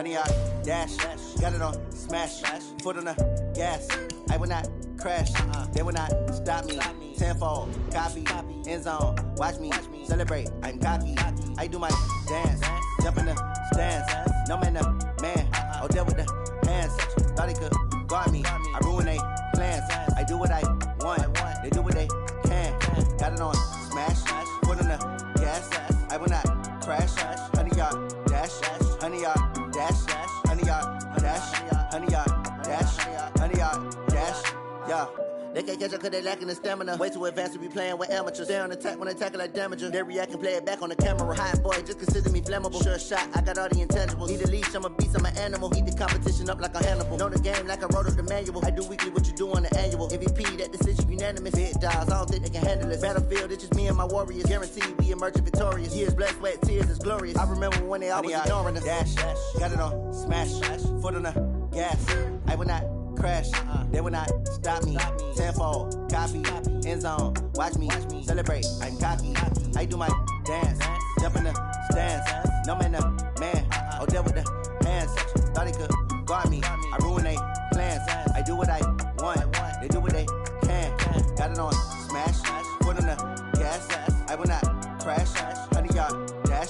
100 yard dash. Got it on smash. Foot on the gas. I will not crash. They will not stop me. Tenfold, copy, end zone. Watch me celebrate. I'm cocky. I do my dance. Jump in the stands. No man, the man. Oh, there with the hands. Thought he could guard me. I ruin they plans. I do what I want. They do what they can. Got it on smash. Foot on the gas. I will not crash. 100 yard dash. 100 yard dash. 100 yard dash. 100 yard dash. 100 yard dash. Yeah. They can't catch up cause they lacking the stamina. Way too advanced to be playing with amateurs. Stay on attack when they tackle like damager. They react and play it back on the camera. Hot boy, just consider me flammable. Sure shot, I got all the intangibles. Need a leash, I'm a beast, I'm an animal. Eat the competition up like a Hannibal. Know the game like I wrote up the manual. I do weekly what you do on the annual. MVP, that decision unanimous. Big dogs, I don't think they can handle this. Battlefield, it's just me and my warriors. Guaranteed we emerge victorious. Years, blood, sweat, tears, it's glorious. I remember when they always ignoring us. Dash, got it on smash. Foot on the gas. I will not crash. They will not stop me. Tenfold, copy, end zone. Watch me celebrate. I'm cocky. I do my dance. Jump in the stands. No man, the man. Oh, there with the hands. Thought he could guard me. I ruin they plans. I do what I want. They do what they can. Got it on smash. Foot on the gas. I will not crash. 100 yard dash.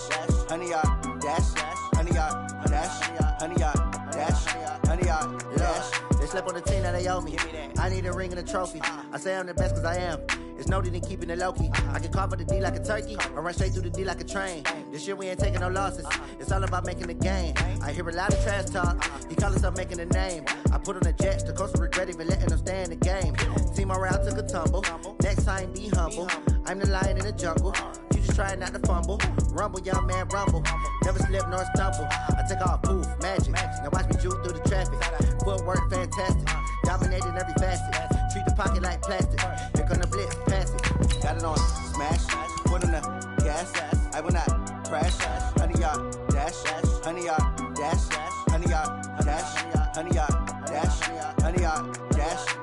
100 yard dash. 100 yard dash. 100 yard dash. 100 yard dash. They slept on the team that they owe me. I need a ring and a trophy. I say I'm the best cause I am. It's no need in keeping it low-key. I can carve up the D like a turkey or run straight through the D like a train. This year we ain't taking no losses. It's all about making the game. I hear a lot of trash talk. He call himself making a name. I put on the Jets. The coach will regret even letting them stay in the game. Team morale took a tumble. Next time be humble. I'm the lion in the jungle. You just try not to fumble. Rumble, young man, rumble. Never slip nor stumble. I take off, poof, magic. Now watch me juke through the traffic. Footwork fantastic. Dominating every facet. Treat the pocket like plastic. Here come the blitz, pass it. Got it on smash. Foot on the gas. I will not crash. 100 yard dash. 100 yard dash. 100 yard dash. 100 yard dash. 100 yard dash.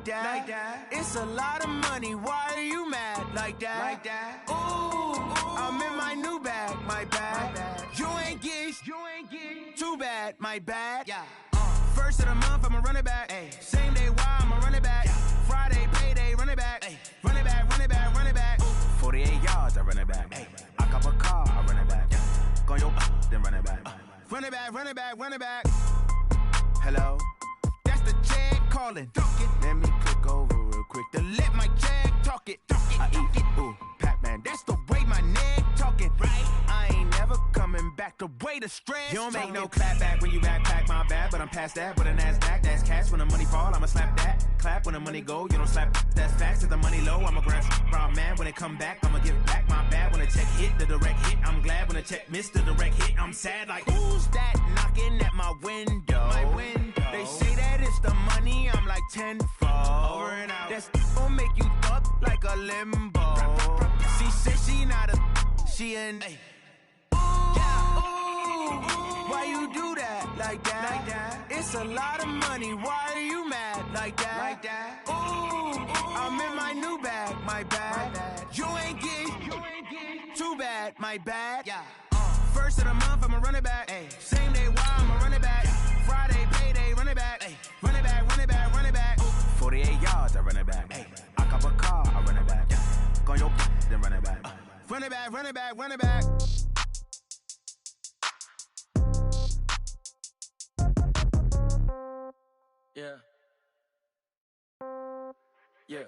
Like that. It's a lot of money. Why are you mad like that? Ooh, I'm in my new bag, my bad. You ain't get too bad, my bad. Yeah. First of the month, I'ma run it back. Ay. Same day, why I'ma run it back. Yeah. Friday, payday, run it back. Ay. Run it back, run it back, run it back. Ooh. 48 yards, I run it back. Ay. I cop a car, I run it back. Yeah. Go yo, then run it back. Run it back, run it back, run it back. Hello? That's the check calling. Let me click over real quick to let my check talk it. I eat it, ooh, Pac-Man. That's the way my neck talking. Right? I ain't never coming back the way the stress. You don't make no clap back when you backpack, my bad, but I'm past that. With a NASDAQ, that's cash. When the money fall, I'ma slap that. Clap when the money go, you don't slap. That's facts. If the money low, I'ma grab brown man. When it come back, I'ma give back my bad. When the check hit, the direct hit. I'm glad when the check missed the direct hit. I'm sad like, who's that knocking at my window? My window. They say that it's the money, I'm like tenfold. Over and out. That's gon' make you up like a limbo. She said she not a, she an. Ooh, why you do that like that? It's a lot of money, why are you mad like that? Ooh, I'm in my new bag, my bad. You ain't get too bad, my bad. Yeah. First of the month, I'ma run it back. Ay. Same day, why I'ma run it back. Friday, payday, run it back. Ay. Run it back, run it back, run it back. Ooh. 48 yards, I run it back. Ay. I cop a car, I run it back. Yeah. Go yo, then run it back. Run it back, run it back, run it back. Yeah. Yeah.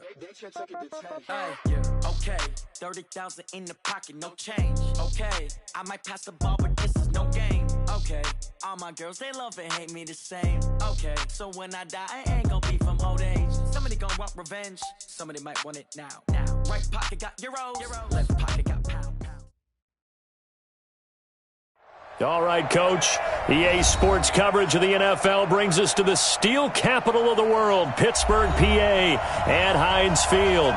Yeah. Okay. 30,000 in the pocket, no change. Okay. I might pass the ball, but this is no game. Okay. All my girls, they love and hate me the same. Okay. So when I die, I ain't gonna be from old age. Somebody gonna want revenge. Somebody might want it now. Right pocket got euros. Left pocket got pound. All right, Coach. EA Sports coverage of the NFL brings us to the steel capital of the world, Pittsburgh, PA, at Heinz Field.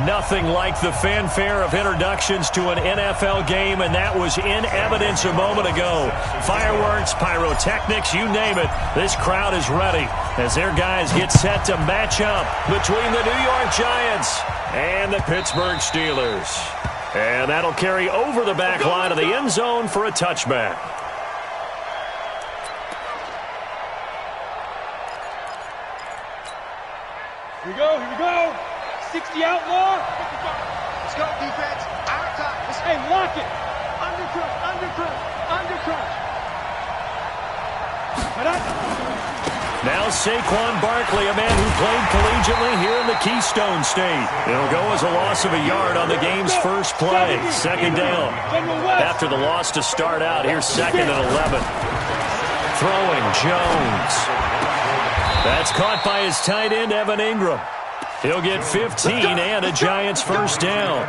Nothing like the fanfare of introductions to an NFL game, and that was in evidence a moment ago. Fireworks, pyrotechnics, you name it. This crowd is ready as their guys get set to match up between the New York Giants and the Pittsburgh Steelers. And that'll carry over the back line of the end zone for a touchback. Here we go. 60 outlaw. Let's go, defense. Out top. Hey, lock it. Undercrunch. Now Saquon Barkley, a man who played collegiately here in the Keystone State. It'll go as a loss of a yard on the game's first play. Second down. After the loss to start out, here's 2nd and 11. Throwing Jones. That's caught by his tight end, Evan Ingram. He'll get 15 and a Giants first down.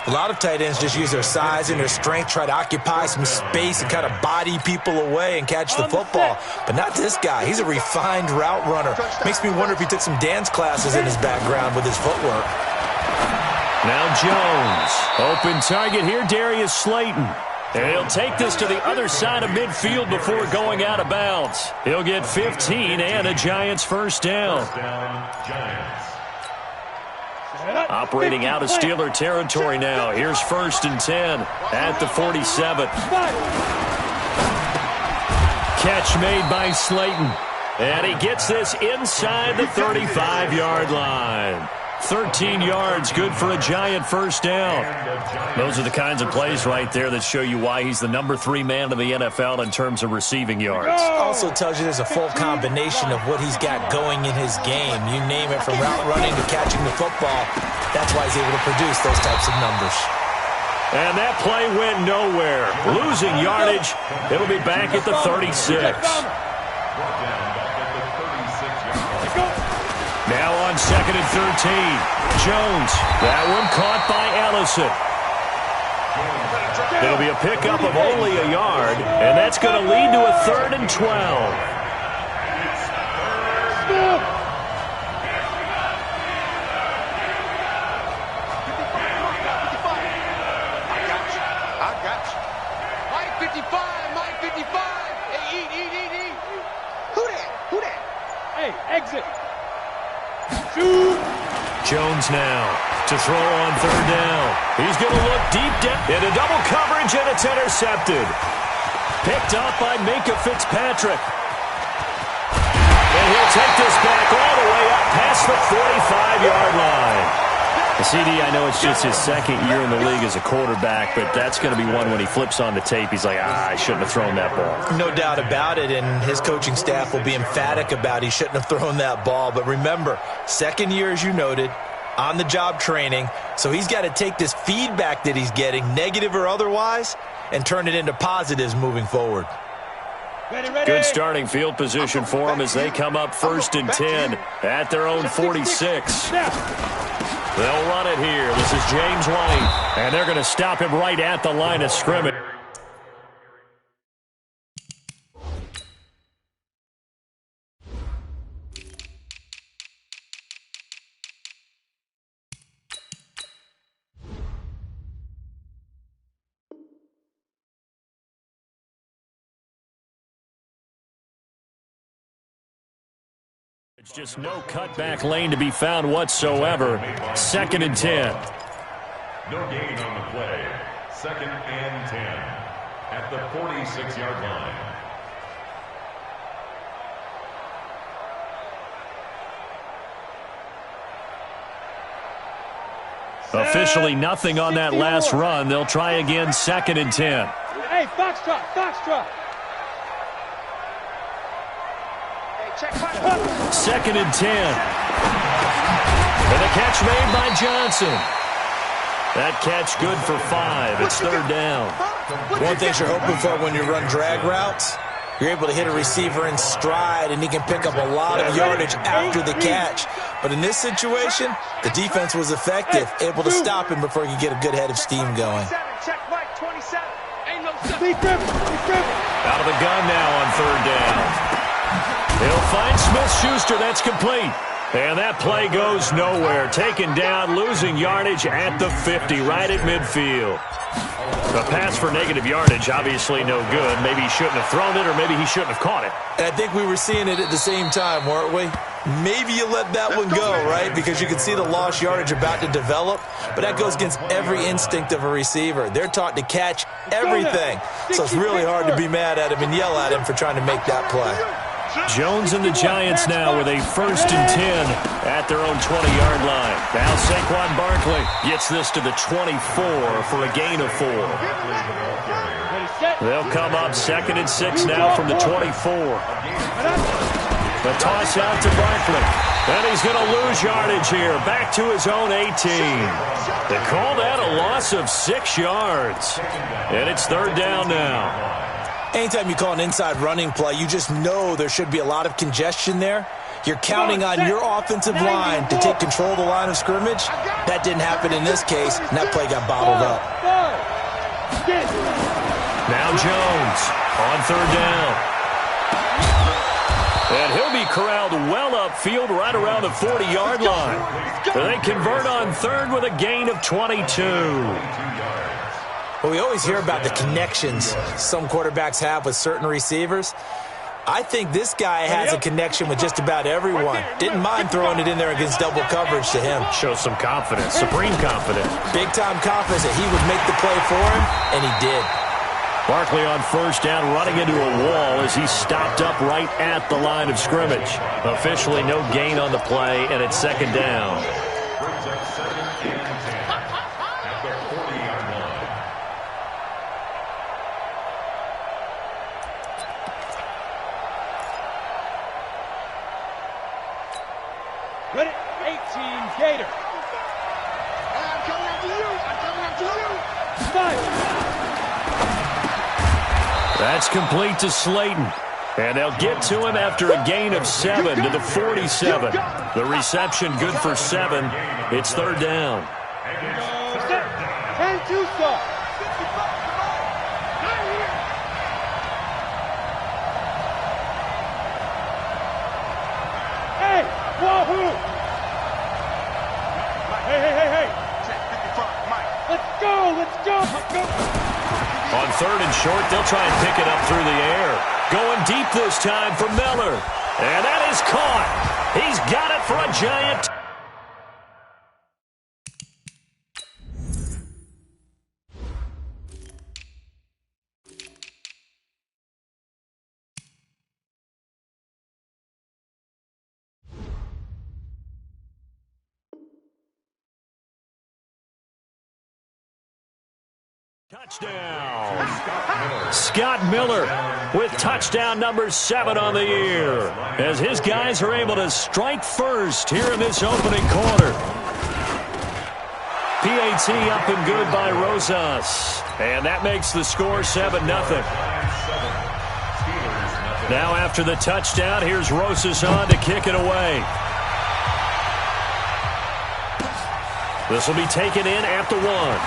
A lot of tight ends just use their size and their strength, try to occupy some space and kind of body people away and catch the football. But not this guy. He's a refined route runner. Makes me wonder if he took some dance classes in his background with his footwork. Now Jones. Open target here, Darius Slayton. And he'll take this to the other side of midfield before going out of bounds. He'll get 15 and a Giants first down. Operating out of Steeler territory now. Here's 1st and 10 at the 47. Catch made by Slayton. And he gets this inside the 35-yard line. 13 yards, good for a Giant first down. Those are the kinds of plays right there that show you why he's the number 3 man in the NFL in terms of receiving yards. Also tells you there's a full combination of what he's got going in his game. You name it, from route running to catching the football. That's why he's able to produce those types of numbers. And that play went nowhere. Losing yardage. It'll be back at the 36. Now on 2nd and 13. Jones. That one caught by Ellison. It'll be a pickup of only a yard, and that's going to lead to a 3rd and 12. Exit. Jones now to throw on 3rd down. He's going to look deep down into double coverage, and it's intercepted. Picked up by Minkah Fitzpatrick. And he'll take this back all the way up past the 45-yard line. CD, I know it's just his 2nd year in the league as a quarterback, but that's going to be one when he flips on the tape, he's like, I shouldn't have thrown that ball. No doubt about it, and his coaching staff will be emphatic about he shouldn't have thrown that ball. But remember, 2nd year, as you noted, on-the-job training, so he's got to take this feedback that he's getting, negative or otherwise, and turn it into positives moving forward. Good starting field position for him as they come up 1st and 10 at their own 46. They'll run it here. This is James White, and they're going to stop him right at the line of scrimmage. It's just no cutback lane to be found whatsoever. 2nd and 10. No gain on the play. 2nd and 10 at the 46-yard line. Officially nothing on that last run. They'll try again 2nd and 10. Hey, Foxtrot. 2nd and 10. And a catch made by Johnson. That catch good for 5. It's 3rd down. One thing you're hoping for when you run drag routes, you're able to hit a receiver in stride, and he can pick up a lot of yardage after the catch. But in this situation, the defense was effective, able to stop him before he could get a good head of steam going. Check Mike 27. Ain't no Out of the gun now on third down. He'll find Smith-Schuster. That's complete. And that play goes nowhere. Taken down, losing yardage at the 50, right at midfield. The pass for negative yardage, obviously no good. Maybe he shouldn't have thrown it, or maybe he shouldn't have caught it. And I think we were seeing it at the same time, weren't we? Maybe you let that one go, right? Because you could see the lost yardage about to develop. But that goes against every instinct of a receiver. They're taught to catch everything. So it's really hard to be mad at him and yell at him for trying to make that play. Jones and the Giants now with a 1st and 10 at their own 20-yard line. Now Saquon Barkley gets this to the 24 for a gain of 4. They'll come up 2nd and 6 now from the 24. The toss out to Barkley. And he's going to lose yardage here. Back to his own 18. They call that a loss of 6 yards. And it's 3rd down now. Anytime you call an inside running play, you just know there should be a lot of congestion there. You're counting on your offensive line to take control of the line of scrimmage. That didn't happen in this case, and that play got bottled up. Now Jones on 3rd down. And he'll be corralled well upfield right around the 40-yard line. They convert on 3rd with a gain of 22. Well, we always hear about the connections some quarterbacks have with certain receivers. I think this guy has a connection with just about everyone. Didn't mind throwing it in there against double coverage to him. Shows some confidence, supreme confidence. Big-time confidence that he would make the play for him, and he did. Barkley on 1st down, running into a wall as he stopped up right at the line of scrimmage. Officially no gain on the play, and it's 2nd down. Ready? 18, Gator. I'm coming after you. I'm coming after you. Five. That's complete to Slayton. And they'll get to him after a gain of 7 to the 47. The reception good for 7. It's 3rd down. 10-2 stop. Hey, wahoo! Hey. Let's go. On 3rd and short, they'll try and pick it up through the air. Going deep this time for Miller. And that is caught. He's got it for a Giant. Touchdown. Scott Miller with touchdown number 7 on the year as his guys are able to strike first here in this opening quarter. PAT up and good by Rosas. And that makes the score 7-0. Now after the touchdown, here's Rosas on to kick it away. This will be taken in at the 1.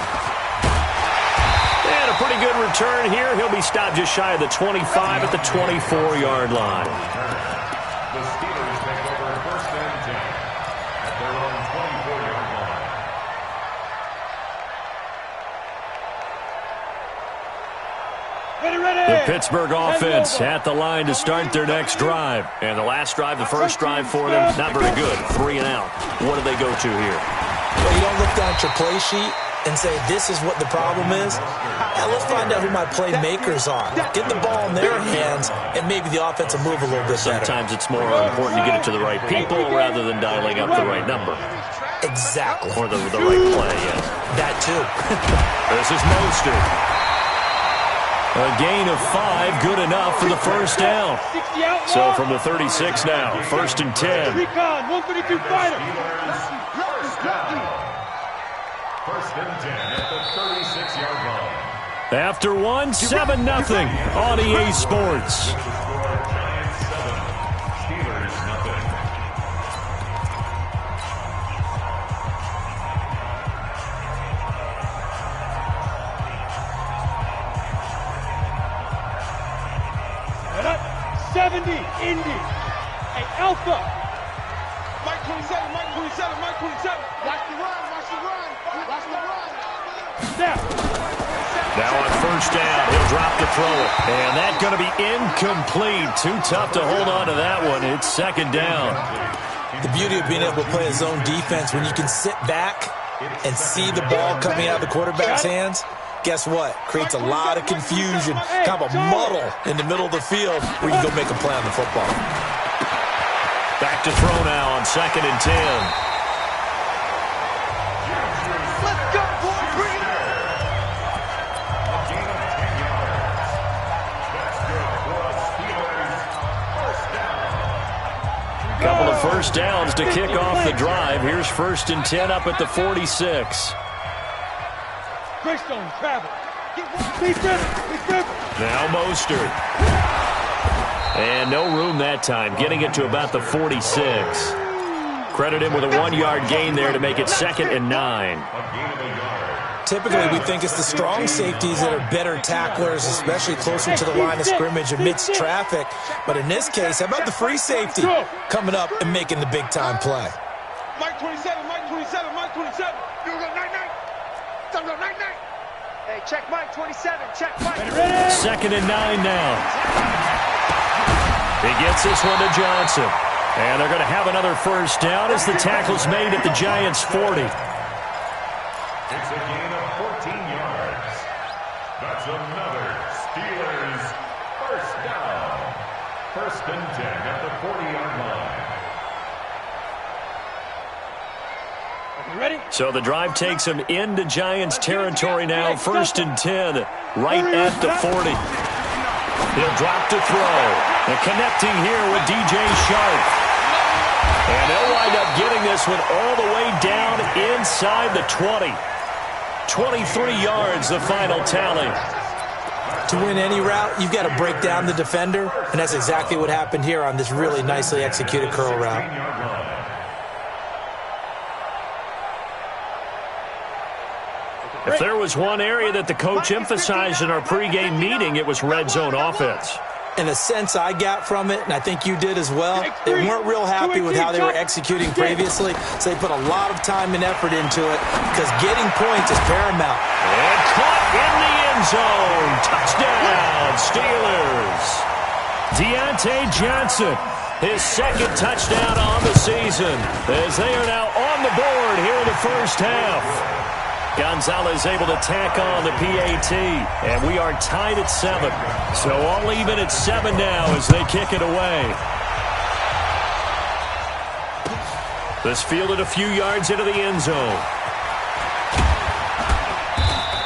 And a pretty good return here. He'll be stopped just shy of the 25 at the 24-yard line. The Steelers take over 1st and 10 at their own 24-yard line. Ready. The Pittsburgh offense at the line to start their next drive. And the last drive, the first drive for them, not very good. 3 and out. What do they go to here? Well, you don't look down at your play sheet and say, this is what the problem is. Now, let's find out who my playmakers are. Get the ball in their hands, and maybe the offense will move a little bit better. Sometimes it's more important to get it to the right people rather than dialing up the right number. Exactly. Or the right play, yeah. That, too. This is Mostert. A gain of 5, good enough for the first down. So from the 36 now, 1st and 10. Recon, 132 fighter. 1st and 10 at the 36-yard line. After 1, 7-0 on EA Sports. Giants 7, Steelers nothing. 70, Indy. Hey, Alpha. Mike 27, Mike 27, Mike 27. Watch the run, watch the run, watch the run. Snap. Now on first down, he'll drop to throw it. And that's going to be incomplete. Too tough to hold on to that one. It's second down. The beauty of being able to play a zone defense, when you can sit back and see the ball coming out of the quarterback's hands, guess what? Creates a lot of confusion, kind of a muddle in the middle of the field where you can go make a play on the football. Back to throw now on second and 10. Let's go, boy, bring it on. A gain of 10 yards. That's good for the Steelers. First down. Couple of first downs to kick off the drive. Here's first and 10 up at the 46. Greystone, travel. Be center. Now Mostert. And no room that time, getting it to about the 46. Credit him with a 1-yard gain there to make it second and 9. Typically, we think it's the strong safeties that are better tacklers, especially closer to the line of scrimmage amidst traffic. But in this case, how about the free safety coming up and making the big-time play? Mike 27, Mike 27, Mike 27. You go night-night. Time go night-night. Hey, check Mike 27, check Mike. Second and 9 now. He gets this one to Johnson. And they're going to have another first down as the tackle's made at the Giants' 40. It's a gain of 14 yards. That's another Steelers first down. First and 10 at the 40-yard line. Ready? So the drive takes him into Giants territory now. First and 10, right at the 40. He'll drop to throw. And connecting here with DJ Sharp. And they'll wind up getting this one all the way down inside the 20. 23 yards, the final tally. To win any route, you've got to break down the defender, and that's exactly what happened here on this really nicely executed curl route. If there was one area that the coach emphasized in our pregame meeting, it was red zone offense. And the sense I got from it, and I think you did as well, they weren't real happy with how they were executing previously, so they put a lot of time and effort into it because getting points is paramount. And caught in the end zone. Touchdown, Steelers. Deontay Johnson, his second touchdown on the season, as they are now on the board here in the first half. Gonzalez able to tack on the PAT, and we are tied at 7. So all even at 7 now as they kick it away. This fielded a few yards into the end zone.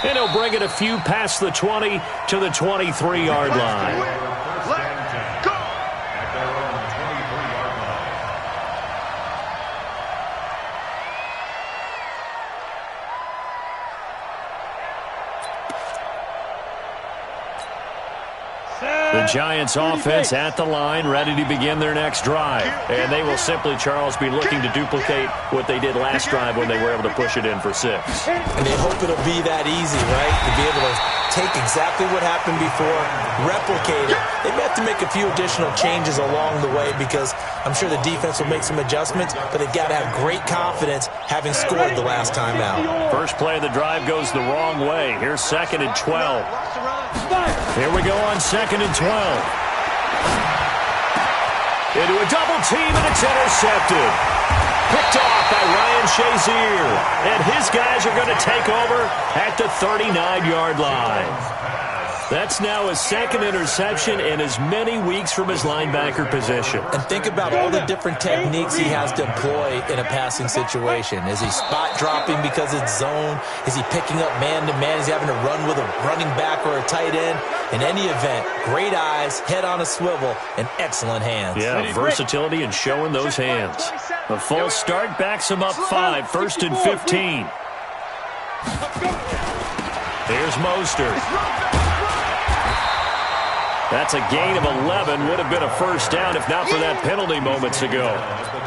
And he'll bring it a few past the 20 to the 23-yard line. The Giants offense at the line, ready to begin their next drive. And they will simply, Charles, be looking to duplicate what they did last drive when they were able to push it in for 6. And they hope it'll be that easy, right? To be able to take exactly what happened before, replicate it. They may have to make a few additional changes along the way because I'm sure the defense will make some adjustments, but they've got to have great confidence having scored the last time out. First play of the drive goes the wrong way. Here's second and 12. Here we go on second and 12. Into a double team, and it's intercepted. Picked off by Ryan Shazier. And his guys are going to take over at the 39-yard line. That's now his second interception in as many weeks from his linebacker position. And think about all the different techniques he has to employ in a passing situation. Is he spot dropping because it's zone? Is he picking up man-to-man? Is he having to run with a running back or a tight end? In any event, great eyes, head on a swivel, and excellent hands. Yeah, versatility and showing those hands. A false start backs him up 5, first and 15. Here's Mostert. That's a gain of 11. Would have been a first down if not for that penalty moments ago.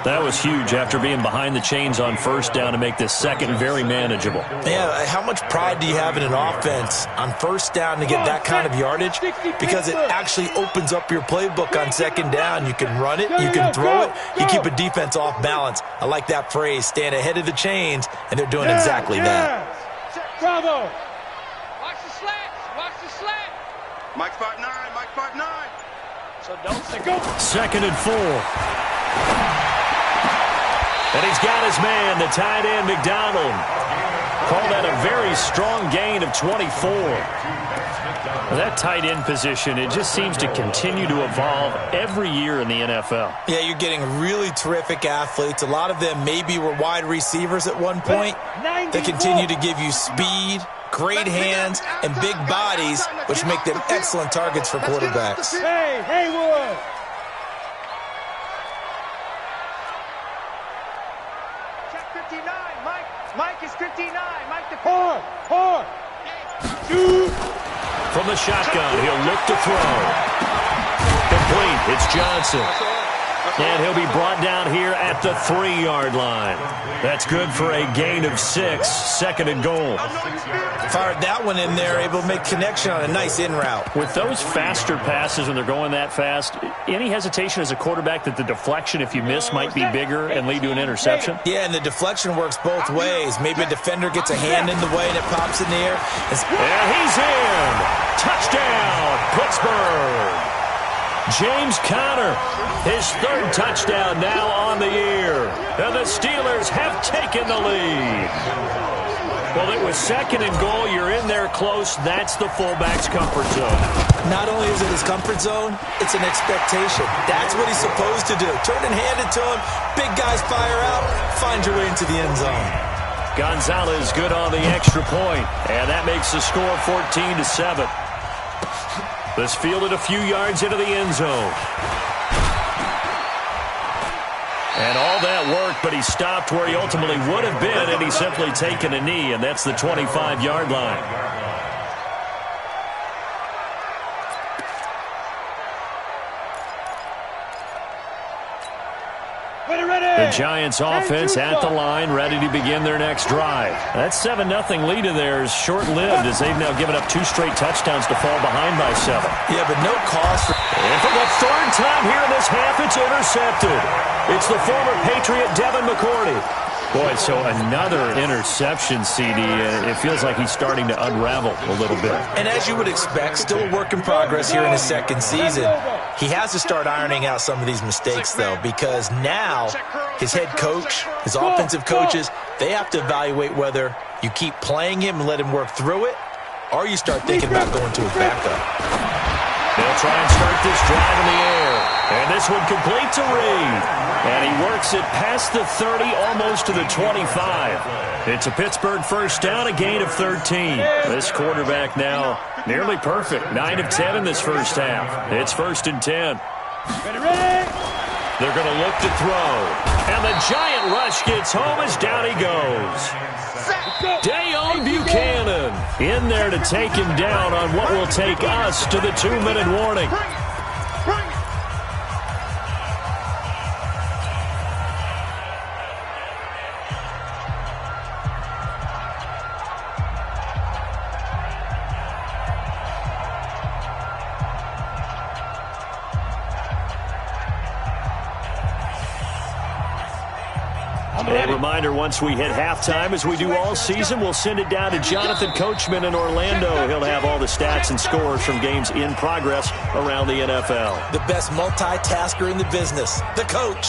That was huge after being behind the chains on first down to make this second very manageable. Yeah, how much pride do you have in an offense on first down to get that kind of yardage? Because it actually opens up your playbook on second down. You can run it, you can throw it, you keep a defense off balance. I like that phrase, stand ahead of the chains, and they're doing exactly that. Bravo. Watch the slats. Watch the slat. Mike 5'9", Mike 5'9". So don't say go. 2nd and 4. And he's got his man, the tight end, McDonald. Call that a very strong gain of 24. That tight end position, it just seems to continue to evolve every year in the NFL. Yeah, you're getting really terrific athletes. A lot of them maybe were wide receivers at one point. They continue to give you speed, great hands, and big bodies, which make them excellent targets for quarterbacks. Hey, Haywood. Check 59. Mike is 59. Mike the Hard. Shoot. From the shotgun, he'll look to throw. Complete. It's Johnson. And he'll be brought down here at the 3-yard line. That's good for a gain of 6. 2nd and goal. Fired that one in there, able to make connection on a nice in route. With those faster passes when they're going that fast, any hesitation as a quarterback that the deflection, if you miss, might be bigger and lead to an interception? Yeah, and the deflection works both ways. Maybe a defender gets a hand in the way and it pops in the air. And he's in. Touchdown, Pittsburgh. James Conner, his 3rd touchdown now on the year. And the Steelers have taken the lead. Well, it was 2nd and goal. You're in there close. That's the fullback's comfort zone. Not only is it his comfort zone, it's an expectation. That's what he's supposed to do. Turn and hand it to him. Big guys fire out. Find your way into the end zone. Gonzalez good on the extra point. And that makes the score 14-7. This fielded a few yards into the end zone. And all that worked, but he stopped where he ultimately would have been, and he's simply taken a knee, and that's the 25-yard line. The Giants offense at the line, ready to begin their next drive. That 7-0 lead of theirs short-lived as they've now given up 2 straight touchdowns to fall behind by 7. Yeah, but no cause for... And for the 3rd time here in this half, it's intercepted. It's the former Patriot Devin McCourty. Boy, so another interception, CD. It feels like he's starting to unravel a little bit. And as you would expect, still a work in progress here in his 2nd season. He has to start ironing out some of these mistakes, though, because now his head coach, his offensive coaches, they have to evaluate whether you keep playing him and let him work through it, or you start thinking about going to his backup. They'll try and start this drive in the air. And this one complete to Reed. And he works it past the 30, almost to the 25. It's a Pittsburgh first down, a gain of 13. This quarterback now nearly perfect. 9 of 10 in this first half. It's 1st and 10. They're going to look to throw. And the giant rush gets home as down he goes. Dayon Buchanan in there to take him down on what will take us to the 2-minute warning. A reminder, once we hit halftime, as we do all season, we'll send it down to Jonathan Coachman in Orlando. He'll have all the stats and scores from games in progress around the NFL. The best multitasker in the business, the coach.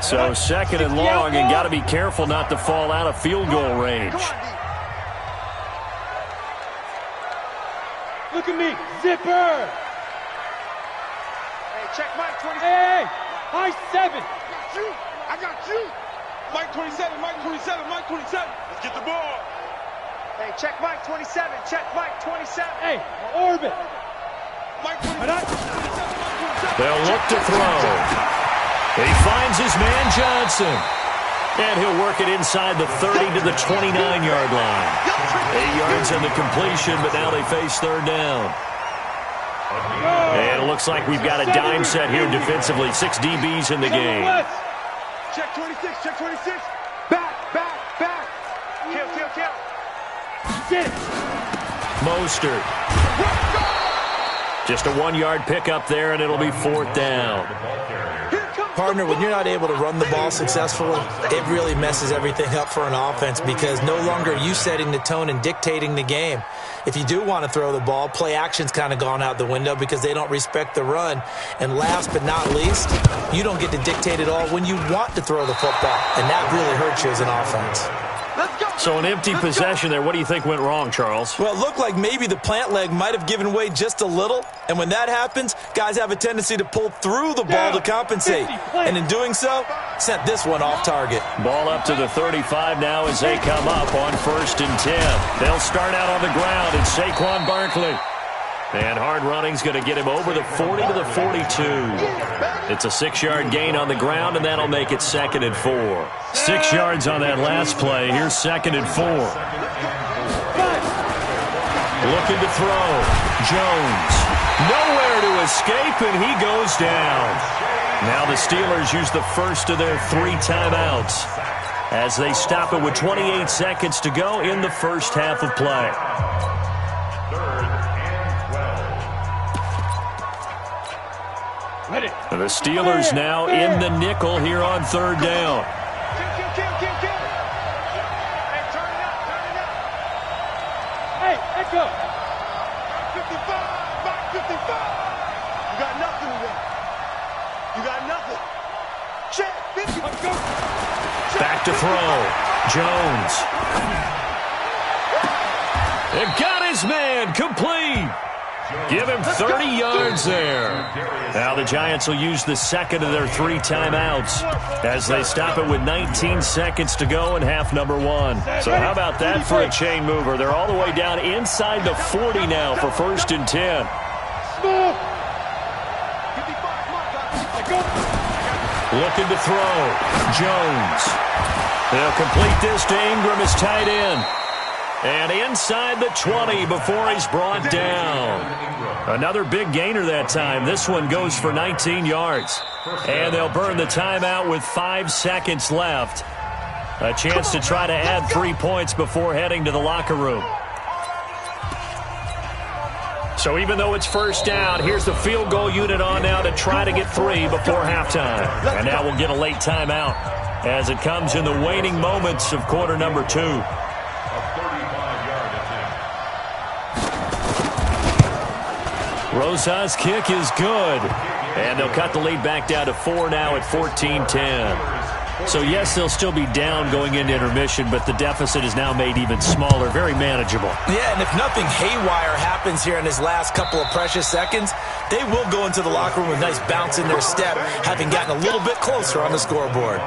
So 2nd and long, and got to be careful not to fall out of field goal range. Look at me, zipper. Check Mike 27. Hey, high 7. I got you. Mike 27, Mike 27, Mike 27. Let's get the ball. Hey, check Mike 27, check Mike 27. Hey, orbit. Mike 27, Mike 27. They'll look to throw. He finds his man Johnson. And he'll work it inside the 30 to the 29-yard line. 8 yards on the completion, but now they face third down. And it looks like we've got a dime set here defensively. 6 DBs in the game. Check 26, check 26. Back, back, back. Kill. Mostert. Just a 1-yard pickup there, and it'll be fourth down. Partner, when you're not able to run the ball successfully, it really messes everything up for an offense because no longer are you setting the tone and dictating the game. If you do want to throw the ball, play action's kind of gone out the window because they don't respect the run. And last but not least, you don't get to dictate it all when you want to throw the football. And that really hurts you as an offense. So an empty possession there. What do you think went wrong, Charles? Well, it looked like maybe the plant leg might have given way just a little. And when that happens, guys have a tendency to pull through the ball to compensate. And in doing so, sent this one off target. Ball up to the 35 now as they come up on 1st and 10. They'll start out on the ground. It's Saquon Barkley. And hard running's going to get him over the 40 to the 42. It's a 6-yard gain on the ground, and that'll make it 2nd and 4. 6 yards on that last play. Here's 2nd and 4. Looking to throw. Jones. Nowhere to escape, and he goes down. Now the Steelers use the first of their 3 timeouts as they stop it with 28 seconds to go in the first half of play. The Steelers now in the nickel here on 3rd down. Kill. Hey, turn it up. Hey, echo. 55, back 55. You got nothing today. You got nothing. Check, 50. Let's go. Back to throw. Jones. It got his man complete. Give him 30 yards there. Now the Giants will use the second of their 3 timeouts as they stop it with 19 seconds to go in half number 1. So how about that for a chain mover? They're all the way down inside the 40 now for 1st and 10. Looking to throw. Jones. They'll complete this to Ingram as tight end. And inside the 20 before he's brought down. Another big gainer that time. This one goes for 19 yards. And they'll burn the timeout with 5 seconds left. A chance to try to add 3 points before heading to the locker room. So even though it's first down, here's the field goal unit on now to try to get 3 before halftime. And now we'll get a late timeout as it comes in the waning moments of quarter number 2. Rosas' kick is good. And they'll cut the lead back down to 4 now at 14-10. So, yes, they'll still be down going into intermission, but the deficit is now made even smaller, very manageable. Yeah, and if nothing haywire happens here in his last couple of precious seconds, they will go into the locker room with a nice bounce in their step, having gotten a little bit closer on the scoreboard.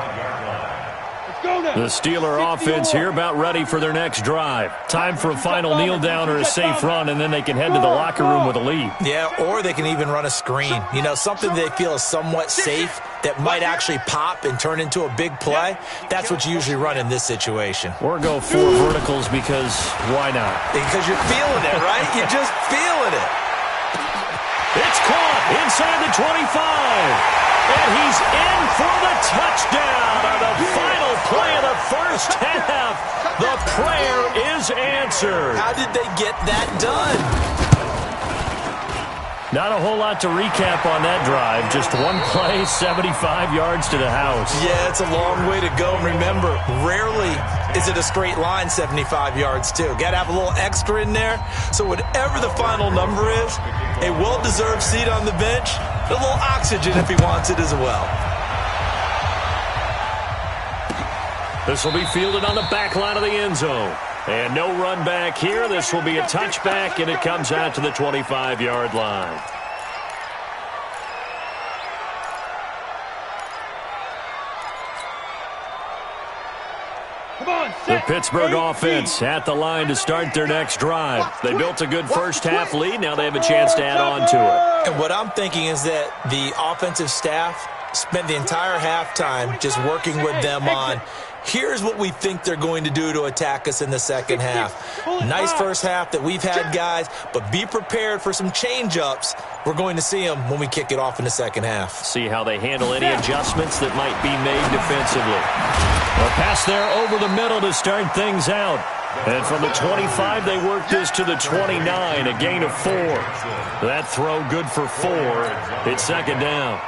The Steeler offense here about ready for their next drive. Time for a final kneel down or a safe run, and then they can head to the locker room with a lead. Yeah, or they can even run a screen. You know, something they feel is somewhat safe that might actually pop and turn into a big play. That's what you usually run in this situation. Or go 4 verticals because why not? Because you're feeling it, right? You're just feeling it. It's caught inside the 25. And he's in for the touchdown on the final play of the first half. The prayer is answered. How did they get that done? Not a whole lot to recap on that drive. Just one play, 75 yards to the house. Yeah, it's a long way to go. Remember, rarely is it a straight line 75 yards, too. Got to have a little extra in there. So whatever the final number is, a well-deserved seat on the bench, a little oxygen if he wants it as well. This will be fielded on the back line of the end zone. And no run back here. This will be a touchback, and it comes out to the 25-yard line. The Pittsburgh offense at the line to start their next drive. They built a good first half lead. Now they have a chance to add on to it. And what I'm thinking is that the offensive staff spent the entire halftime just working with them on, here's what we think they're going to do to attack us in the second half. Nice first half that we've had, guys, but be prepared for some change-ups. We're going to see them when we kick it off in the second half. See how they handle any adjustments that might be made defensively. A pass there over the middle to start things out. And from the 25, they work this to the 29, a gain of 4. That throw good for 4. It's second down.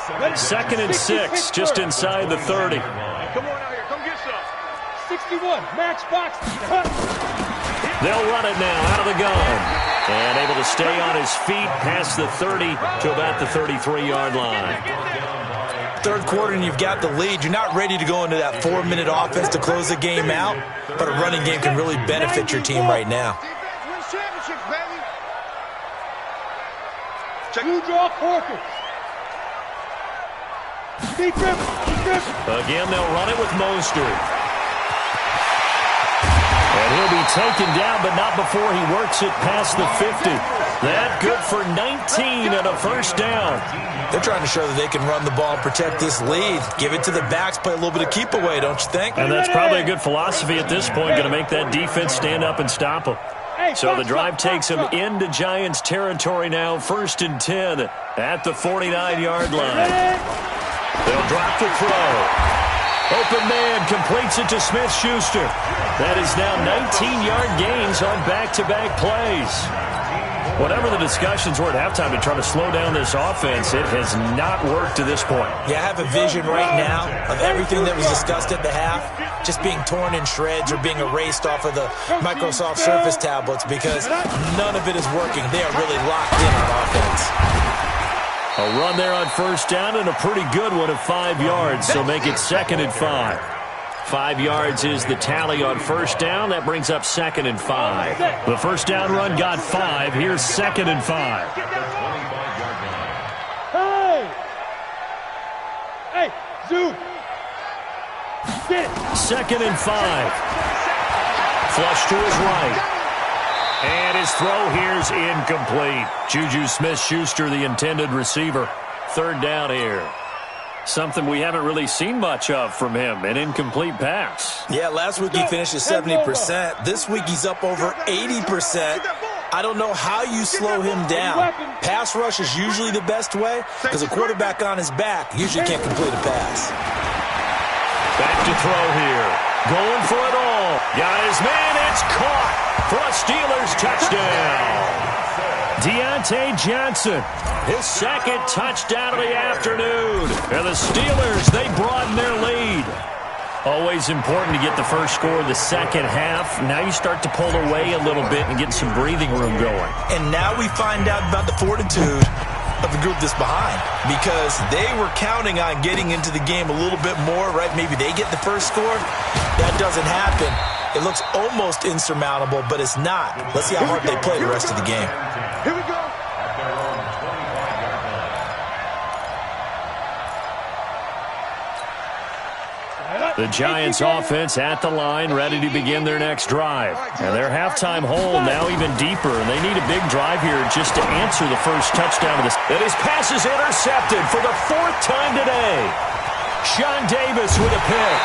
2nd and 6, just inside the 30. Come on out here, come get some. 61, matchbox. They'll run it now out of the gun. And able to stay on his feet past the 30 to about the 33-yard line. Third quarter and you've got the lead. You're not ready to go into that 4-minute offense to close the game out, but a running game can really benefit your team right now. Win championships, baby. Two draw Corkins. Again, they'll run it with Mostert. And he'll be taken down, but not before he works it past the 50. That good for 19 and a first down. They're trying to show that they can run the ball, protect this lead. Give it to the backs, play a little bit of keep away, don't you think? And that's probably a good philosophy at this point, going to make that defense stand up and stop them. So the drive takes them into Giants territory now, 1st and 10 at the 49-yard line. They'll drop the throw. Open man completes it to Smith-Schuster. That is now 19-yard gains on back-to-back plays. Whatever the discussions were at halftime to try to slow down this offense, it has not worked to this point. Yeah, I have a vision right now of everything that was discussed at the half just being torn in shreds or being erased off of the Microsoft Surface tablets because none of it is working. They are really locked in on offense. A run there on first down and a pretty good one of 5 yards, so make it 2nd and 5. 5 yards is the tally on first down. That brings up 2nd and 5. The first down run got 5. Here's 2nd and 5. Hey, Zoo. 2nd and 5. Flush to his right. And his throw here's incomplete. Juju Smith-Schuster, the intended receiver. 3rd down here. Something we haven't really seen much of from him, an incomplete pass. Yeah, last week he finished at 70%. This week he's up over 80%. I don't know how you slow him down. Pass rush is usually the best way because a quarterback on his back usually can't complete a pass. Back to throw here. Going for it all. Got his man. It's caught for a Steelers touchdown. Deontay Johnson, his 2nd touchdown of the afternoon. And the Steelers, they broaden their lead. Always important to get the first score of the second half. Now you start to pull away a little bit and get some breathing room going. And now we find out about the fortitude of the group that's behind because they were counting on getting into the game a little bit more, right? Maybe they get the first score. That doesn't happen. It looks almost insurmountable, but it's not. Let's see how hard they play the rest of the game. Here we go. The Giants offense at the line, ready to begin their next drive. And their halftime hole now even deeper, and they need a big drive here just to answer the first touchdown of this. And his pass is intercepted for the 4th time today. Sean Davis with a pick.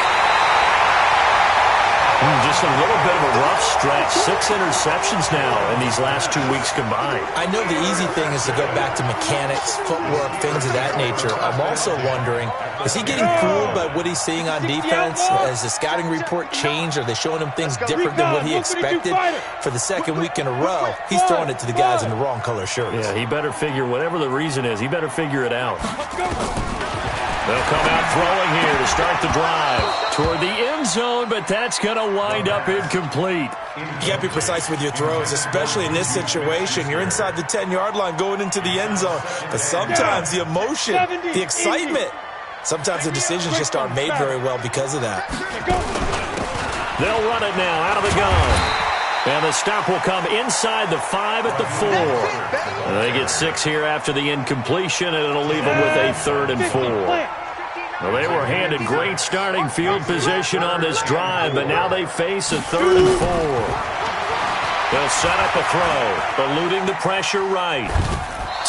Just a little bit of a rough stretch. 6 interceptions now in these last 2 weeks combined. I know the easy thing is to go back to mechanics, footwork, things of that nature. I'm also wondering, is he getting fooled by what he's seeing on defense? Has the scouting report changed? Are they showing him things different than what he expected? For the 2nd week in a row, he's throwing it to the guys in the wrong color shirts. Yeah, he better figure, whatever the reason is, he better figure it out. They'll come out throwing here to start the drive toward the end zone, but that's going to wind up incomplete. You got to be precise with your throws, especially in this situation. You're inside the 10-yard line going into the end zone, but sometimes the emotion, the excitement, sometimes the decisions just aren't made very well because of that. They'll run it now out of the gun. And the stop will come inside the 5 at the 4. They get 6 here after the incompletion, and it'll leave them with a 3rd and 4. Well, they were handed great starting field position on this drive, but now they face a 3rd and 4. They'll set up a throw, eluding the pressure right.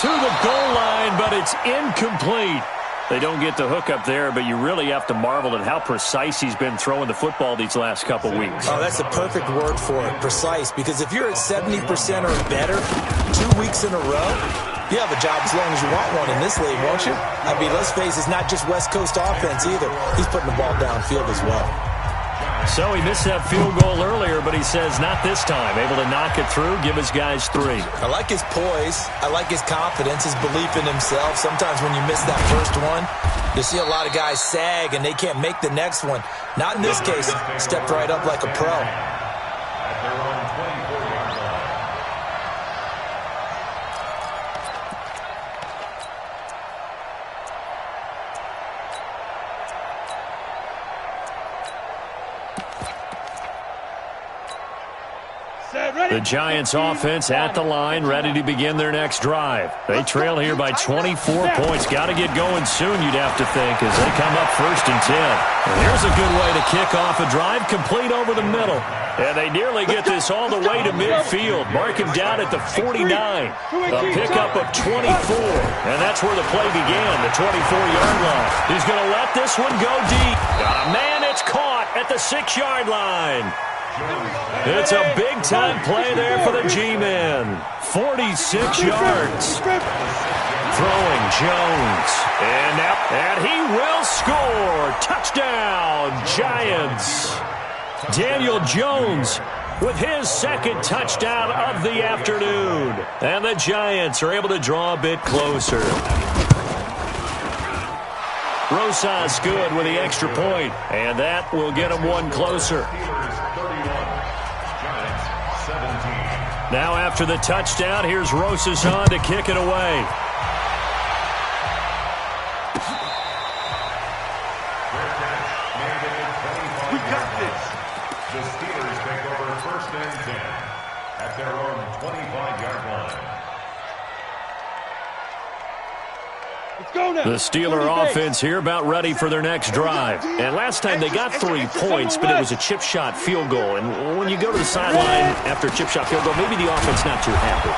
to the goal line, but it's incomplete. They don't get the hook up there, but you really have to marvel at how precise he's been throwing the football these last couple weeks. Oh, that's the perfect word for it, precise, because if you're at 70% or better 2 weeks in a row, you have a job as long as you want one in this league, won't you? I mean, let's face it, it's not just West Coast offense either. He's putting the ball downfield as well. So he missed that field goal earlier, but he says not this time. Able to knock it through, give his guys 3. I like his poise. I like his confidence, his belief in himself. Sometimes when you miss that first one, you see a lot of guys sag and they can't make the next one. Not in this case. Stepped right up like a pro. At their own 24-yard line. The Giants offense at the line, ready to begin their next drive. They trail here by 24 points. Got to get going soon, you'd have to think, as they come up 1st and 10. And here's a good way to kick off a drive, complete over the middle. And they nearly get this all the way to midfield. Mark him down at the 49. A pickup of 24. And that's where the play began, the 24-yard line. He's going to let this one go deep. Got a man, it's caught at the 6-yard line. It's a big-time play there for the G-Men. 46 yards. Throwing Jones. And he will score. Touchdown, Giants. Daniel Jones with his second touchdown of the afternoon. And the Giants are able to draw a bit closer. Rosas good with the extra point, and that will get them one closer. Now after the touchdown, here's Rosas on to kick it away. We got this. The Steelers take over 1st and 10 at their own 25-yard line. The Steeler offense here about ready for their next drive. And last time they got 3 points, but it was a chip shot field goal. And when you go to the sideline after a chip shot field goal, maybe the offense not too happy.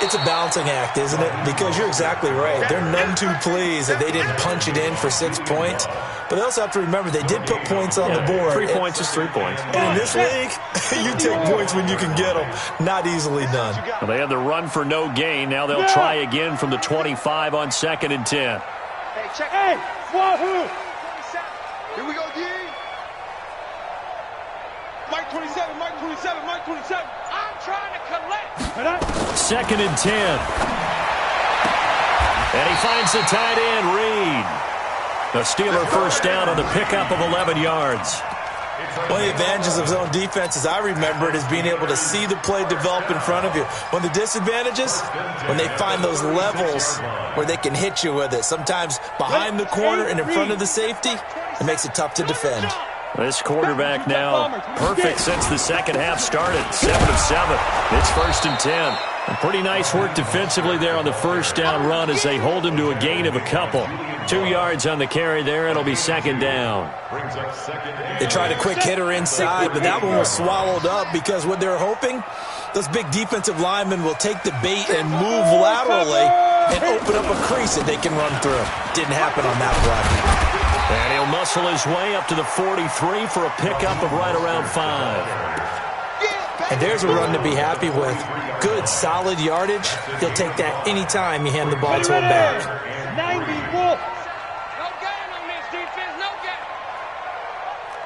It's a balancing act, isn't it? Because you're exactly right. They're none too pleased that they didn't punch it in for 6 points. But they also have to remember they did put points on the board. 3 points is 3 points. And in this league, you take points when you can get them. Not easily done. Well, they had the run for no gain. Now they'll try again from the 25 on 2nd and 10. Hey, check. Hey, Wahoo! Here we go, D. Mike 27, Mike 27, Mike 27. I'm trying to collect. 2nd and 10. And he finds the tight end, Reed. The Steeler first down on the pickup of 11 yards. One of the advantages of zone defense, as I remember it, is being able to see the play develop in front of you. One of the disadvantages, when they find those levels where they can hit you with it, sometimes behind the corner and in front of the safety, it makes it tough to defend. This quarterback now perfect since the second half started. 7 of 7. It's 1st and 10. And pretty nice work defensively there on the first down run as they hold him to a gain of a couple. 2 yards on the carry there. It'll be 2nd down. They tried a quick hitter inside, but that one was swallowed up because what they're hoping, those big defensive linemen will take the bait and move laterally and open up a crease that they can run through. Didn't happen on that play. And he'll muscle his way up to the 43 for a pickup of right around 5. And there's a run to be happy with. Good, solid yardage. He'll take that anytime you hand the ball to him back. 90 Wolf. No gain on this defense, no gain.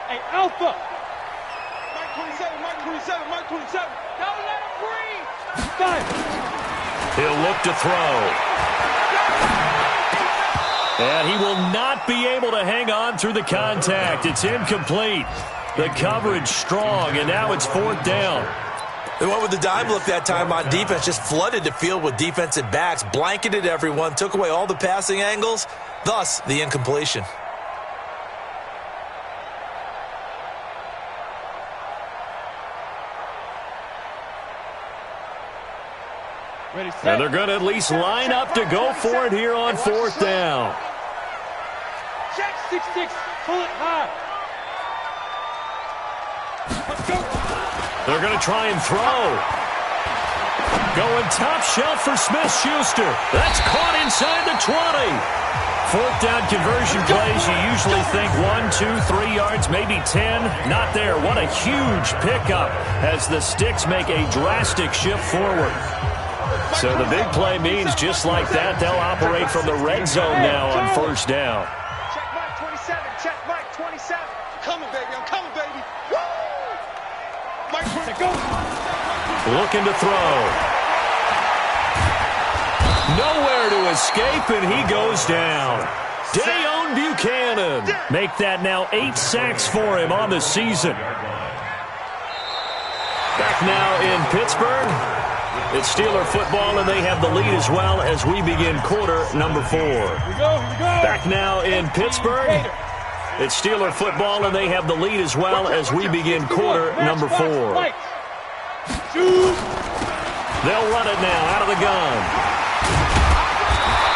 Hey, Alpha. Mike 27, Mike 27, Mike 27. Don't let him breathe. 5. He'll look to throw. And he will not be able to hang on through the contact. It's incomplete. The coverage strong, and now it's 4th down. They went with the dime look that time on defense, just flooded the field with defensive backs, blanketed everyone, took away all the passing angles, thus the incompletion. Ready, set. And they're going to at least line up to go for it here on 4th down. Check 6-6. Pull it high. Let's go. They're going to try and throw. Going top shelf for Smith-Schuster. That's caught inside the 20. Fourth down conversion plays, you usually think 1, 2, 3 yards, maybe 10. Not there. What a huge pickup as the Sticks make a drastic shift forward. So the big play means just like that, they'll operate from the red zone now on first down. Check Mike 27. Check Mike 27. I'm coming, baby. I'm coming, baby. Woo! Mike 27. Looking to throw. Nowhere to escape, and he goes down. Dayon Buchanan. Make that now 8 sacks for him on the season. Back now in Pittsburgh. It's Steeler football, and they have the lead as well as we begin quarter number 4. Back now in Pittsburgh. It's Steeler football, and they have the lead as well as we begin quarter number 4. They'll run it now out of the gun.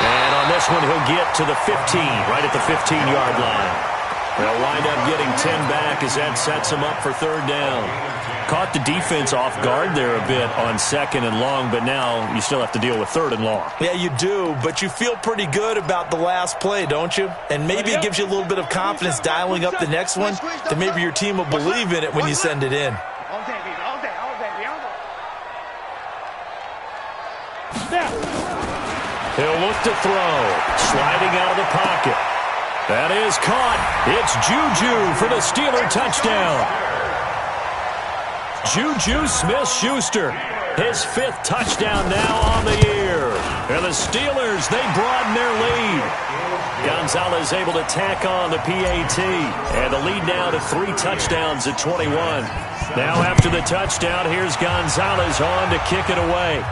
And on this one, he'll get to the 15, right at the 15-yard line. They'll wind up getting 10 back as that sets them up for third down. Caught the defense off guard there a bit on second and long, but now you still have to deal with third and long. Yeah, you do, but you feel pretty good about the last play, don't you? And maybe it gives you a little bit of confidence dialing up the next one, that maybe your team will believe in it when you send it in. All day, baby. All day. All day, baby. All day. He'll look to throw. Sliding out of the pocket. That is caught. It's Juju for the Steeler touchdown. Juju Smith-Schuster, his 5th touchdown now on the year. And the Steelers, they broaden their lead. Gonzalez able to tack on the PAT. And the lead now to 3 touchdowns at 21. Now after the touchdown, here's Gonzalez on to kick it away.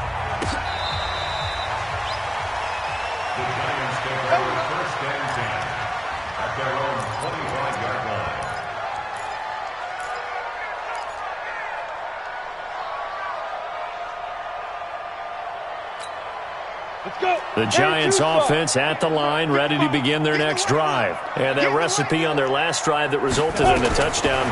The Giants take over first and 10 at their own 25-yard line. The Giants offense at the line, ready to begin their next drive. And that recipe on their last drive that resulted in a touchdown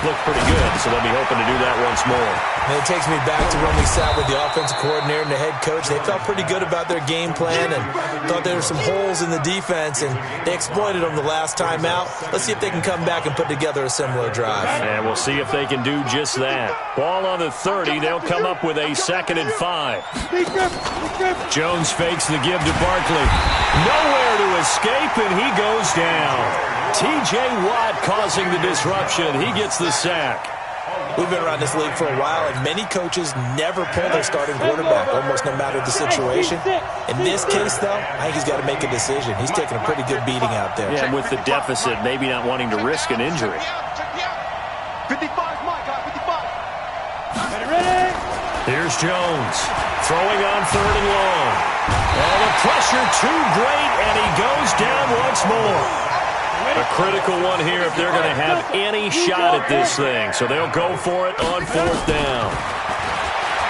looked pretty good, so they'll be hoping to do that once more. And it takes me back to when we sat with the offensive coordinator and the head coach. They felt pretty good about their game plan and thought there were some holes in the defense, and they exploited them the last time out. Let's see if they can come back and put together a similar drive. And we'll see if they can do just that. Ball on the 30. They'll come up with a 2nd and 5. Jones fakes the give to Barkley. Nowhere to escape, and he goes down. T.J. Watt causing the disruption. He gets the sack. We've been around this league for a while, and many coaches never pull their starting quarterback, almost no matter the situation. In this case, though, I think he's got to make a decision. He's taking a pretty good beating out there. Yeah, and with the deficit, maybe not wanting to risk an injury. 55, my guy, 55. Ready? Here's Jones, throwing on 3rd and long. And the pressure too great, and he goes down once more. A critical one here if they're going to have any shot at this thing. So they'll go for it on 4th down.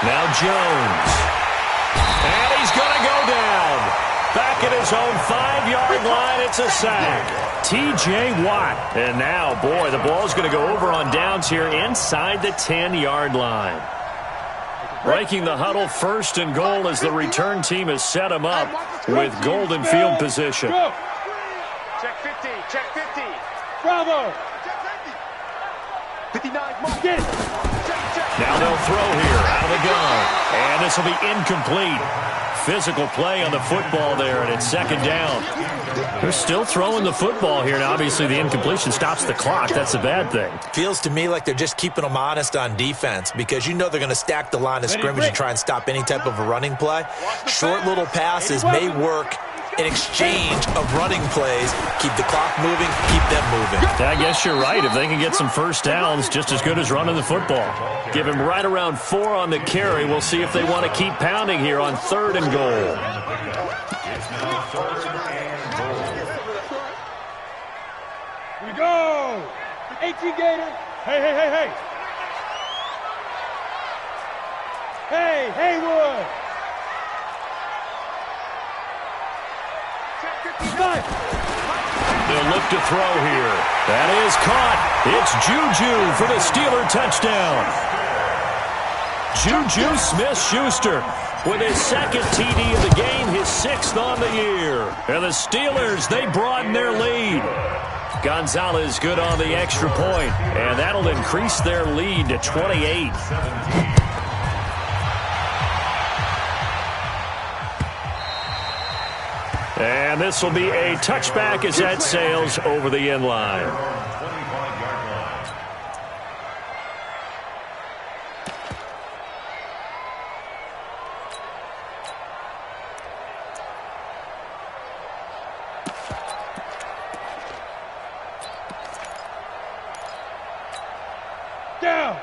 Now Jones. And he's going to go down. Back at his own 5-yard line, it's a sack. T.J. Watt. And now, boy, the ball's going to go over on downs here inside the 10-yard line. Breaking the huddle, 1st and goal as the return team has set him up with golden field position. Check 50. Check 50. Bravo. 59, Mike. Get it. Now they'll throw here out of the gun. And this will be incomplete. Physical play on the football there, and it's 2nd down. They're still throwing the football here, and obviously the incompletion stops the clock. That's a bad thing. Feels to me like they're just keeping them honest on defense because you know they're going to stack the line of scrimmage and try and stop any type of a running play. Short little passes may work in exchange of running plays. Keep the clock moving, keep them moving. I guess you're right. If they can get some first downs, just as good as running the football. Give him right around 4 on the carry. We'll see if they want to keep pounding here on 3rd and goal. It's now 3rd and goal. Here we go. 18 Gator. Hey, hey, hey, hey. Hey, Haywood. They'll look to throw here. That is caught. It's Juju for the Steeler touchdown. Juju Smith-Schuster with his second TD of the game, his 6th on the year. And the Steelers, they broaden their lead. Gonzalez good on the extra point, and that'll increase their lead to 28. And this will be a touchback as that sails over the end line.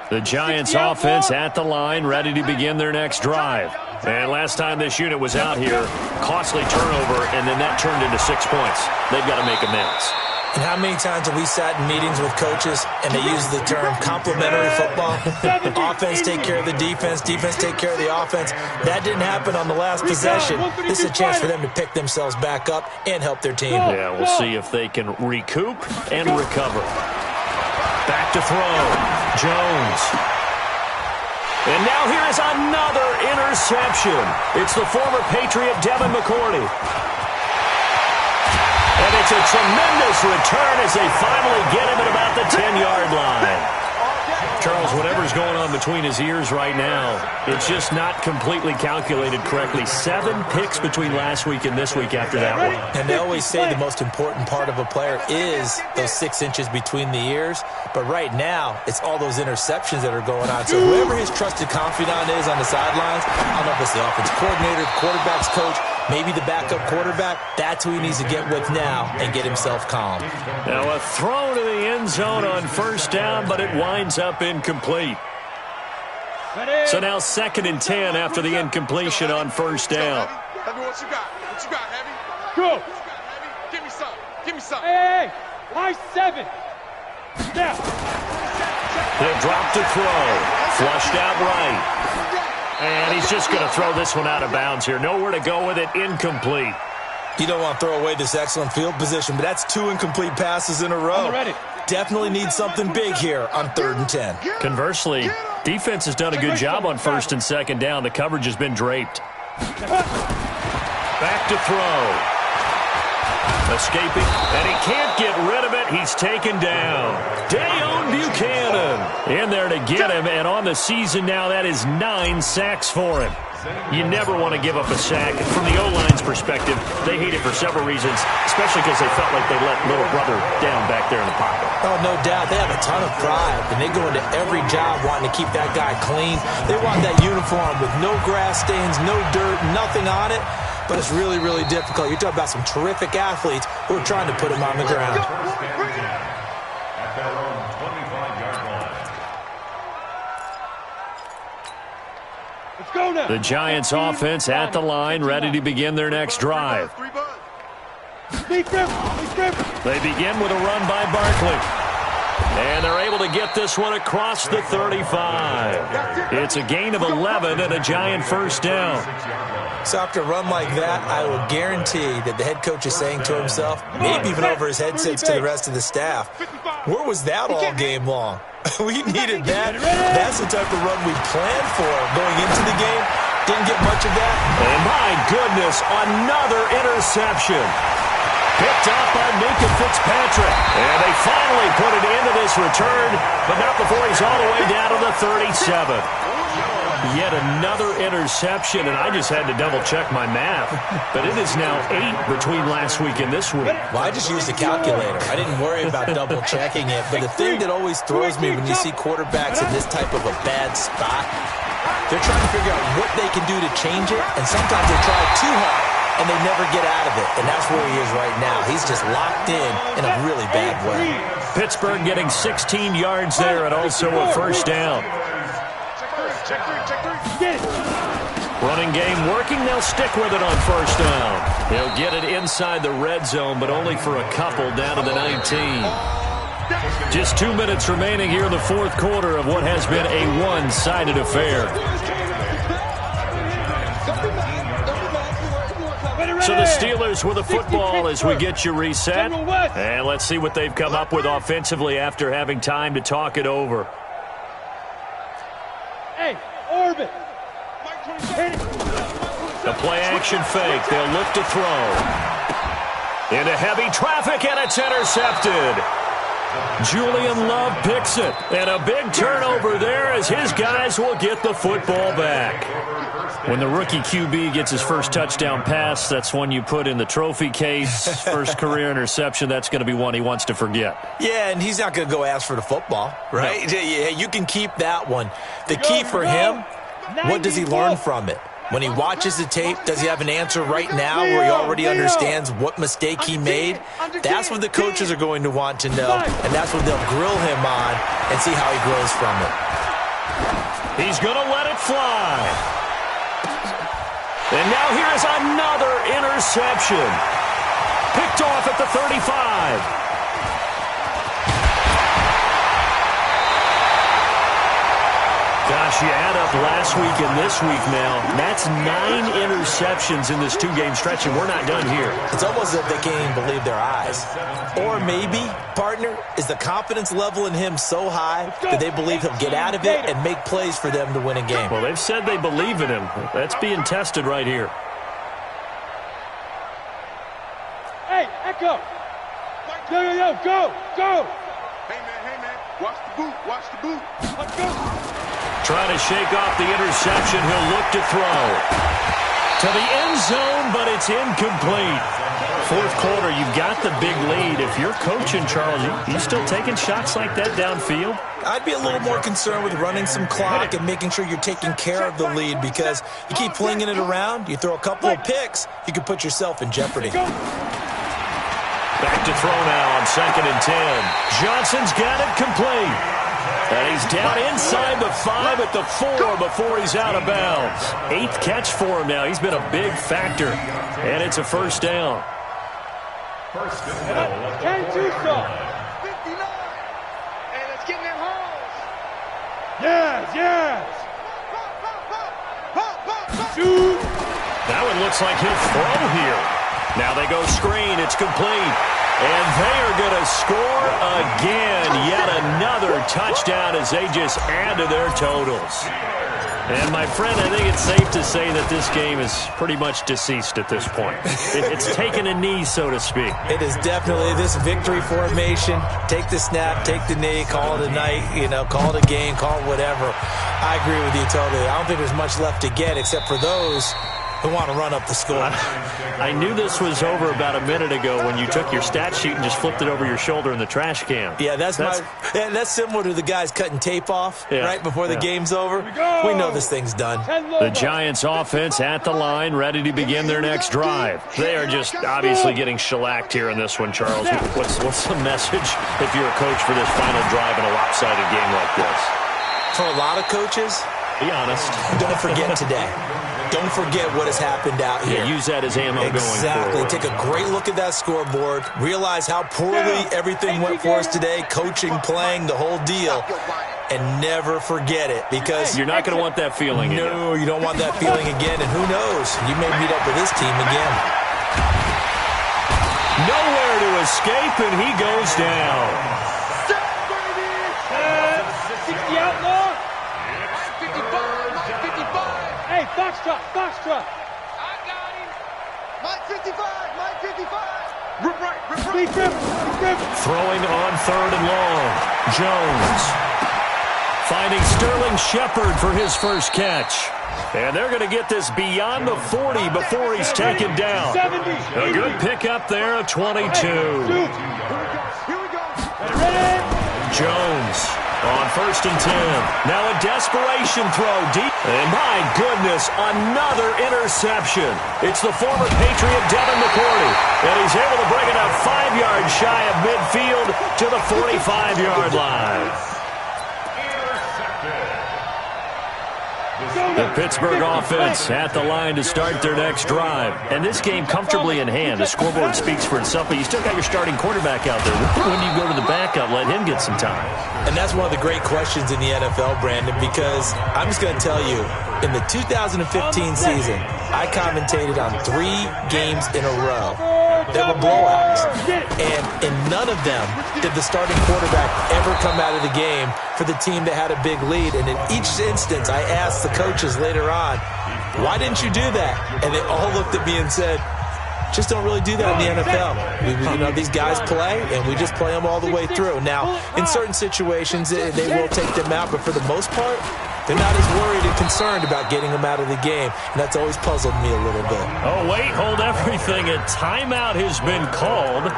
The Giants offense at the line, ready to begin their next drive. And last time this unit was out here, costly turnover, and then that turned into 6 points. They've got to make amends. And how many times have we sat in meetings with coaches and they use the term complementary football? Offense take care of the defense, defense take care of the offense. That didn't happen on the last possession. This is a chance for them to pick themselves back up and help their team. Yeah, we'll see if they can recoup and recover. Back to throw. Jones. And now here is another interception. It's the former Patriot Devin McCourty. And it's a tremendous return as they finally get him at about the 10-yard line. Charles, whatever's going on between his ears right now, it's just not completely calculated correctly. 7 picks between last week and this week after that one. And they always say the most important part of a player is those 6 inches between the ears. But right now, it's all those interceptions that are going on. So whoever his trusted confidant is on the sidelines, I don't know if it's the offensive coordinator, quarterback's coach, maybe the backup quarterback, that's who he needs to get with now and get himself calm. Now a throw to the end zone on first down, but it winds up incomplete. So now 2nd and 10 after the incompletion on first down. Heavy, what you got? What you got, Heavy? Go. What you got, Heavy? Give me some. Give me some. Hey, line 7. Now. He'll drop to throw. Flushed out right. And he's just going to throw this one out of bounds here. Nowhere to go with it. Incomplete. You don't want to throw away this excellent field position, but that's 2 incomplete passes in a row. Definitely need something big here on 3rd and 10. Conversely, defense has done a good job on 1st and 2nd down. The coverage has been draped. Back to throw. Escaping, and he can't get rid of it. He's taken down. Deone Buchanan in there to get him, and on the season now, that is 9 sacks for him. You never want to give up a sack. From the O-line's perspective, they hate it for several reasons, especially because they felt like they let little brother down back there in the pocket. Oh, no doubt. They have a ton of pride, and they go into every job wanting to keep that guy clean. They want that uniform with no grass stains, no dirt, nothing on it. But it's really, really difficult. You're talking about some terrific athletes who are trying to put him on the ground. At their own 25-yard line. Let's go now. The Giants offense at the line, ready to begin their next drive. They begin with a run by Barkley. And they're able to get this one across the 35. It's a gain of 11 and a Giant first down. So after a run like that, I will guarantee that the head coach is saying to himself, maybe even over his headsets to the rest of the staff, where was that all game long? We needed that. That's the type of run we planned for going into the game. Didn't get much of that. And my goodness, another interception. Picked up by Minkah Fitzpatrick. And they finally put it into this return, but not before he's all the way down to the 37. Yet another interception, and I just had to double-check my math. But it is now 8 between last week and this week. Well, I just used a calculator. I didn't worry about double-checking it. But the thing that always throws me when you see quarterbacks in this type of a bad spot, they're trying to figure out what they can do to change it, and sometimes they try too hard, and they never get out of it. And that's where he is right now. He's just locked in a really bad way. Pittsburgh getting 16 yards there and also a first down. Running game working. They'll stick with it on first down. They'll get it inside the red zone, but only for a couple down to the 19. Just 2 minutes remaining here in the fourth quarter of what has been a one-sided affair. So the Steelers with the football as we get you reset. And let's see what they've come up with offensively after having time to talk it over. Hey, Orbit. a play-action fake. They'll look to throw. Into heavy traffic, and it's intercepted. Julian Love picks it. And a big turnover there as his guys will get the football back. When the rookie QB gets his first touchdown pass, that's one you put in the trophy case. First career interception, that's going to be one he wants to forget. Yeah, and he's not going to go ask for the football, right? No. Yeah, you can keep that one. The key for him, what does he learn from it? When he watches the tape, does he have an answer right now where he already understands what mistake he made? That's what the coaches are going to want to know, and that's what they'll grill him on and see how he grows from it. He's going to let it fly. And now here's another interception. Picked off at the 35. Gosh, you add up last week and this week now. That's 9 interceptions in this 2-game stretch, and we're not done here. It's almost as if they can't even believe their eyes. Or maybe, partner, is the confidence level in him so high that they believe he'll get out of it and make plays for them to win a game. Well, they've said they believe in him. That's being tested right here. Hey, Echo. Yo, go. Hey, man. Watch the boot. Let's go. Trying to shake off the interception. He'll look to throw to the end zone, but it's incomplete. Fourth quarter, you've got the big lead. If you're coaching, Charles, you still taking shots like that downfield? I'd be a little more concerned with running some clock and making sure you're taking care of the lead, because you keep flinging it around, you throw a couple of picks, you could put yourself in jeopardy. Back to throw now on 2nd and 10. Johnson's got it complete. And he's down inside the 5 at the 4 before he's out of bounds. 8th catch for him now. He's been a big factor. And it's a first down. First and 10 Tucson. 59. Hey, let's get in their holes. Yes. Shoot. That one looks like he'll throw here. Now they go screen. It's complete. And they are going to score again. Yet another touchdown as they just add to their totals. And, my friend, I think it's safe to say that this game is pretty much deceased at this point. It's taken a knee, so to speak. It is definitely this victory formation. Take the snap, take the knee, call it a night, call it a game, call it whatever. I agree with you totally. I don't think there's much left to get except for those who want to run up the score. I knew this was over about a minute ago when you took your stat sheet and just flipped it over your shoulder in the trash can. Yeah, that's similar to the guys cutting tape off right before the game's over. We know this thing's done. The Giants offense at the line, ready to begin their next drive. They are just obviously getting shellacked here in this one, Charles. What's the message if you're a coach for this final drive in a lopsided game like this? For a lot of coaches, be honest. Don't forget today. Don't forget what has happened out here. Yeah, use that as ammo going forward. Exactly. Take a great look at that scoreboard. Realize how poorly everything went for us today. Coaching, playing, the whole deal. And never forget it, because you're not going to want that feeling again. No, you don't want that feeling again. And who knows? You may meet up with this team again. Nowhere to escape, and he goes down. 60 outlaw. Hey, Foxtrot. I got him. Mike 55. Rip right. Throwing on 3rd and long. Jones finding Sterling Shepard for his first catch. And they're going to get this beyond the 40 before he's taken down. A good pickup there of 22. Here we go. Jones on 1st and 10. Now a desperation throw deep. And my goodness, another interception. It's the former Patriot Devin McCourty. And he's able to bring it up 5 yards shy of midfield to the 45-yard line. The Pittsburgh offense at the line to start their next drive. And this game comfortably in hand. The scoreboard speaks for itself, but you still got your starting quarterback out there. When do you go to the backup, let him get some time? And that's one of the great questions in the NFL, Brandon, because I'm just going to tell you, in the 2015 season, I commentated on 3 games in a row that were blowouts. And in none of them did the starting quarterback ever come out of the game for the team that had a big lead. And in each instance, I asked the coaches later on, why didn't you do that? And they all looked at me and said, just don't really do that in the NFL. These guys play, and we just play them all the way through. Now, in certain situations, they will take them out, but for the most part, they're not as worried and concerned about getting them out of the game, and that's always puzzled me a little bit. Oh, wait, hold everything. A timeout has been called.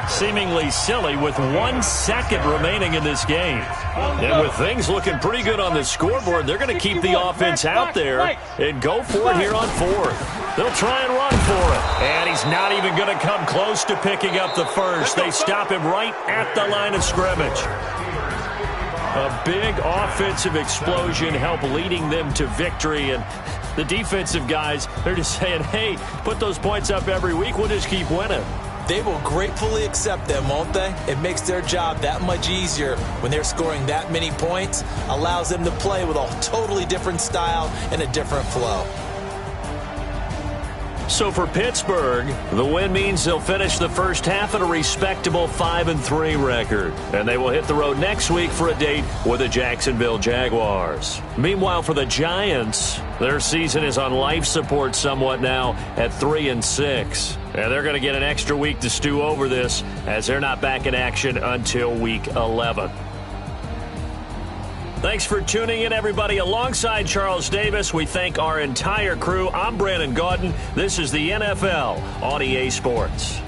Seemingly silly with 1 second remaining in this game. And with things looking pretty good on the scoreboard, they're going to keep the offense out there and go for it here on 4th. They'll try and run for it. And he's not even going to come close to picking up the first. They stop him right at the line of scrimmage. A big offensive explosion helped leading them to victory. And the defensive guys, they're just saying, hey, put those points up every week. We'll just keep winning. They will gratefully accept them, won't they? It makes their job that much easier when they're scoring that many points, allows them to play with a totally different style and a different flow. So for Pittsburgh, the win means they'll finish the first half at a respectable 5-3 record. And they will hit the road next week for a date with the Jacksonville Jaguars. Meanwhile, for the Giants, their season is on life support somewhat now at 3-6. And they're going to get an extra week to stew over this as they're not back in action until week 11. Thanks for tuning in, everybody. Alongside Charles Davis, we thank our entire crew. I'm Brandon Gaudin. This is the NFL on EA Sports.